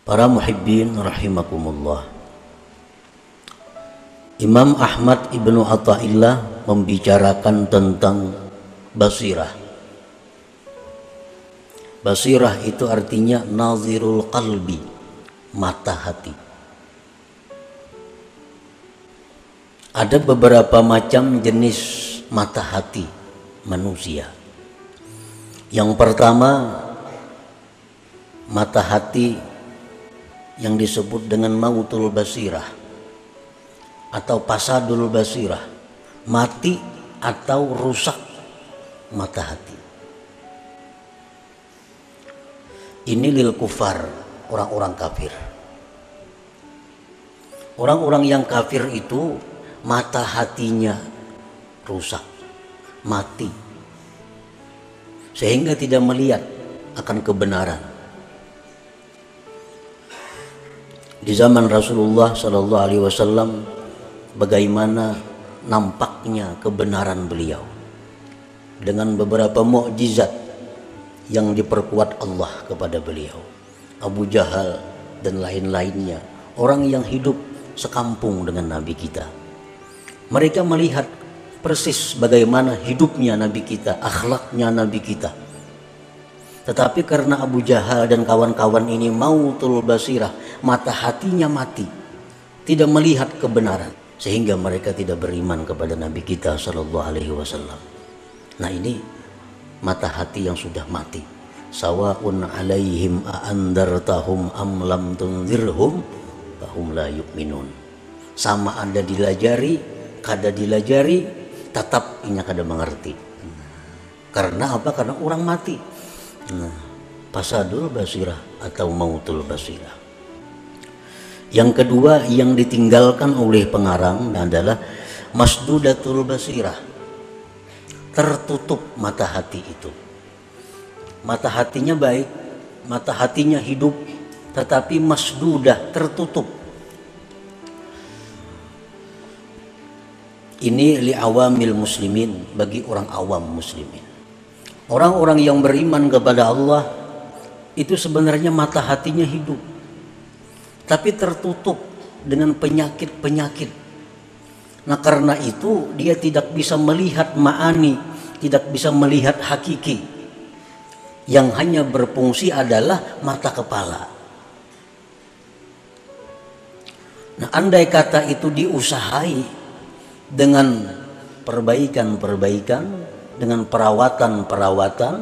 Para muhibbin rahimakumullah. Imam Ahmad Ibnu Athaillah membicarakan tentang basirah. Basirah itu artinya nazirul qalbi, mata hati. Ada beberapa macam jenis mata hati manusia. Yang pertama, mata hati yang disebut dengan mautul basirah atau pasadul basirah, mati atau rusak mata hati. Ini lil kufar, orang-orang kafir. Orang-orang yang kafir itu mata hatinya rusak, mati, sehingga tidak melihat akan kebenaran. Di zaman Rasulullah Sallallahu Alaihi Wasallam, bagaimana nampaknya kebenaran beliau dengan beberapa mukjizat yang diperkuat Allah kepada beliau. Abu Jahal dan lain-lainnya, orang yang hidup sekampung dengan Nabi kita, mereka melihat persis bagaimana hidupnya Nabi kita, akhlaknya Nabi kita. Tetapi karena Abu Jahal dan kawan-kawan ini mautul basirah, mata hatinya mati, tidak melihat kebenaran, sehingga mereka tidak beriman kepada Nabi kita Sallallahu Alaihi Wasallam. Nah, ini mata hati yang sudah mati. Sawaun alaihim a'andartahum am lam tunzirhum fahum la yu'minun. Sama ada dilajari, kada dilajari, tetap inya kada mengerti. Karena apa? Karena orang mati. Nah, pasadul basirah atau mautul basirah. Yang kedua yang ditinggalkan oleh pengarang adalah masdudatul basirah. Tertutup mata hati itu. Mata hatinya baik, mata hatinya hidup, tetapi masdudah, tertutup. Ini li awamil muslimin, bagi orang awam muslimin. Orang-orang yang beriman kepada Allah itu sebenarnya mata hatinya hidup, tapi tertutup dengan penyakit-penyakit. Nah, karena itu dia tidak bisa melihat ma'ani, tidak bisa melihat hakiki. Yang hanya berfungsi adalah mata kepala. Nah, andai kata itu diusahai dengan perbaikan-perbaikan, dengan perawatan-perawatan,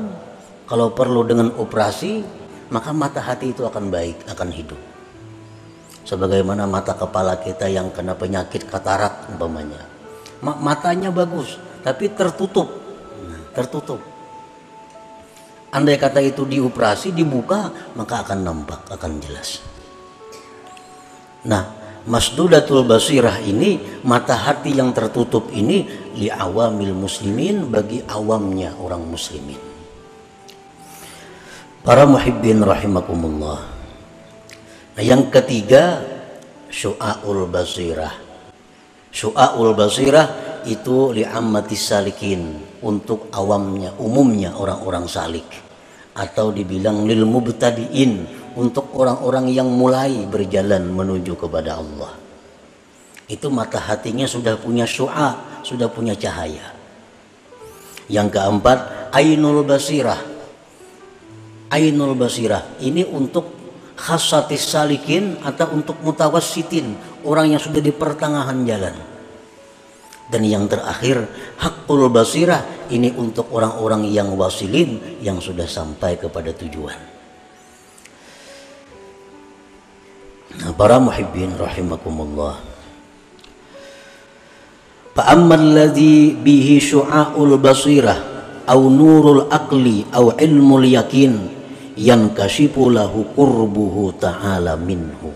kalau perlu dengan operasi, maka mata hati itu akan baik, akan hidup. Sebagaimana mata kepala kita yang kena penyakit katarak umpamanya, matanya bagus tapi tertutup, tertutup. Andai kata itu dioperasi, dibuka, maka akan nampak, akan jelas. Nah, masdudatul basirah ini, mata hati yang tertutup ini, li awamil muslimin, bagi awamnya orang muslimin. Para muhibbin rahimakumullah. Nah, yang ketiga, syu'aul basirah. Syu'aul basirah itu li ammatis salikin, untuk awamnya, umumnya orang-orang salik, atau dibilang lil mubtadiin, untuk orang-orang yang mulai berjalan menuju kepada Allah. Itu mata hatinya sudah punya syu'a, sudah punya cahaya. Yang keempat, ainul basirah. Ainul basirah ini untuk khasatis salikin atau untuk mutawassitin, orang yang sudah di pertengahan jalan. Dan yang terakhir, haqqul basirah, ini untuk orang-orang yang wasilin, yang sudah sampai kepada tujuan. Nah, para muhibbin rahimakumullah. Fa ammal ladzi bihi syu'aul basirah au nurul aqli au ilmul yakin yankashifu lahu qurbuhu ta'ala minhu.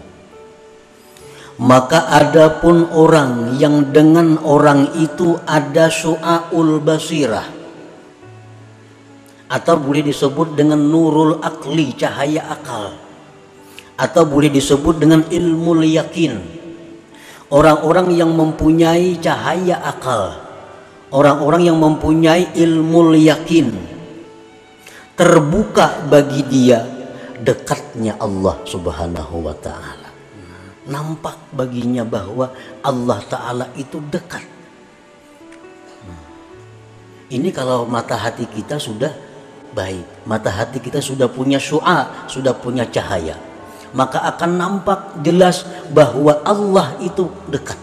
Maka adapun orang yang dengan orang itu ada syu'aul basirah, atau boleh disebut dengan nurul aqli, cahaya akal, atau boleh disebut dengan ilmul yakin. Orang-orang yang mempunyai cahaya akal, orang-orang yang mempunyai ilmul yakin, terbuka bagi dia dekatnya Allah Subhanahu wa Ta'ala. Nampak baginya bahwa Allah Ta'ala itu dekat. Ini kalau mata hati kita sudah baik, mata hati kita sudah punya syu'a, sudah punya cahaya, maka akan nampak jelas bahwa Allah itu dekat.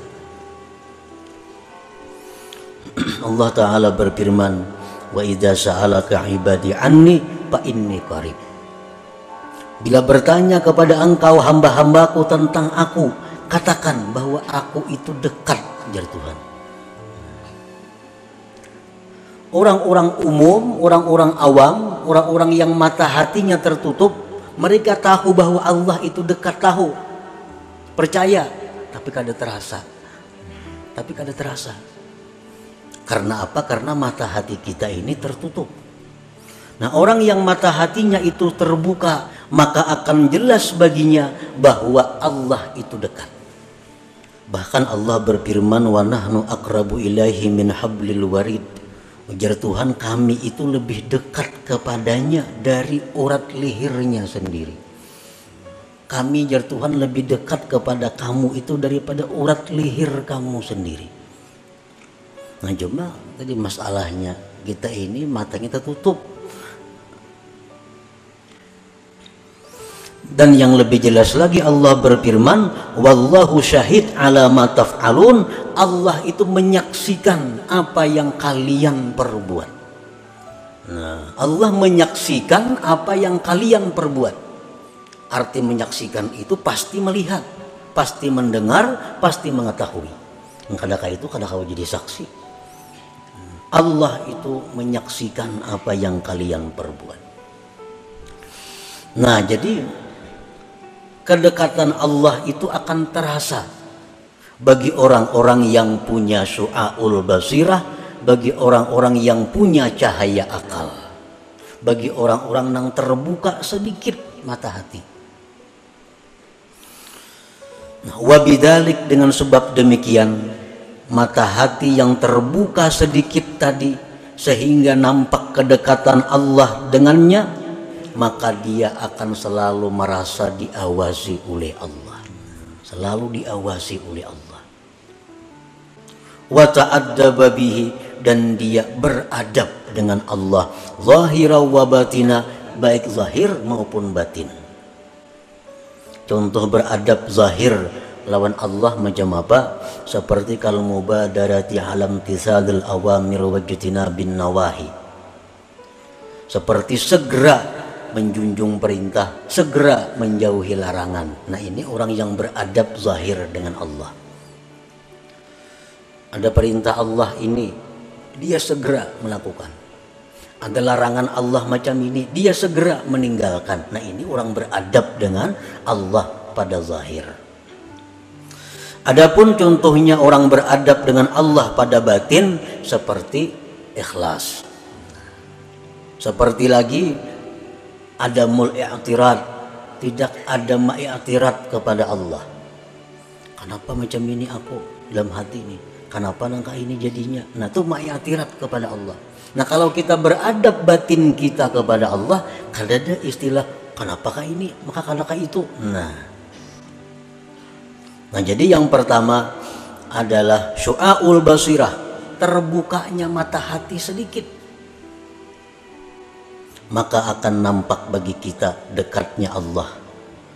Allah Ta'ala berfirman, wa idza sa'alaka ibadi anni fa inni qarib. Bila bertanya kepada engkau hamba-hambaku tentang aku, katakan bahwa aku itu dekat, jar Tuhan. Orang-orang umum, orang-orang awam, orang-orang yang mata hatinya tertutup, mereka tahu bahwa Allah itu dekat, tahu, percaya, tapi kada terasa. Karena apa? Karena mata hati kita ini tertutup. Nah, orang yang mata hatinya itu terbuka, maka akan jelas baginya bahwa Allah itu dekat. Bahkan Allah berfirman, wa nahnu aqrabu ilaihi min hablil warid. Ujar Tuhan, kami itu lebih dekat kepadanya dari urat lehernya sendiri. Kami, jar Tuhan, lebih dekat kepada kamu itu daripada urat leher kamu sendiri. Nah, cuma tadi masalahnya kita ini matanya tertutup. Dan yang lebih jelas lagi Allah berfirman, wallahu syahid ala ma taf'alun. Allah itu menyaksikan apa yang kalian perbuat. Nah, Allah menyaksikan apa yang kalian perbuat. Arti menyaksikan itu pasti melihat, pasti mendengar, pasti mengetahui. Kadang-kadang itu kadang-kadang jadi saksi. Allah itu menyaksikan apa yang kalian perbuat. Nah, jadi kedekatan Allah itu akan terasa bagi orang-orang yang punya syu'aul basirah, bagi orang-orang yang punya cahaya akal, bagi orang-orang yang terbuka sedikit mata hati. Nah, wabidalik, dengan sebab demikian, mata hati yang terbuka sedikit tadi sehingga nampak kedekatan Allah dengannya, maka dia akan selalu merasa diawasi oleh Allah, selalu diawasi oleh Allah. Wa ta'addaba bihi, dan dia beradab dengan Allah, zahira wa batina, baik zahir maupun batin. Contoh beradab zahir lawan Allah macam apa? Seperti kal mubadarati alam tisadil awamir wajtina bin nawahi, seperti segera menjunjung perintah, segera menjauhi larangan. Nah, ini orang yang beradab zahir dengan Allah. Ada perintah Allah ini, dia segera melakukan. Ada larangan Allah macam ini, dia segera meninggalkan. Nah, ini orang beradab dengan Allah pada zahir. Adapun contohnya orang beradab dengan Allah pada batin, seperti ikhlas. Seperti lagi adamul i'tirad, tidak ada ma'iktirat kepada Allah. Kenapa macam ini aku dalam hati ini? Kenapa nangka ini jadinya? Nah, itu ma'iktirat kepada Allah. Nah, kalau kita beradab batin kita kepada Allah, kada ada istilah kenapakah ini, maka kenapakah itu. Nah, jadi yang pertama adalah syu'aul basirah, terbukanya mata hati sedikit, maka akan nampak bagi kita dekatnya Allah,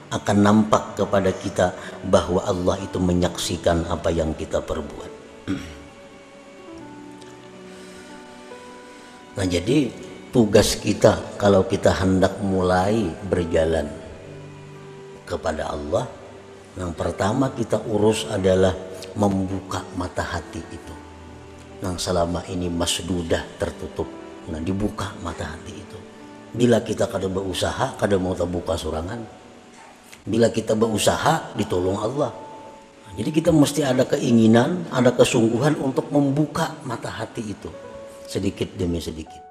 akan nampak kepada kita bahwa Allah itu menyaksikan apa yang kita perbuat. Nah, jadi tugas kita kalau kita hendak mulai berjalan kepada Allah, yang pertama kita urus adalah membuka mata hati itu yang selama ini masdudah, tertutup. Nah, dibuka mata hati itu. Bila kita kada berusaha, kada mau terbuka surangan. Bila kita berusaha, ditolong Allah. Nah, jadi kita mesti ada keinginan, ada kesungguhan untuk membuka mata hati itu sedikit demi sedikit.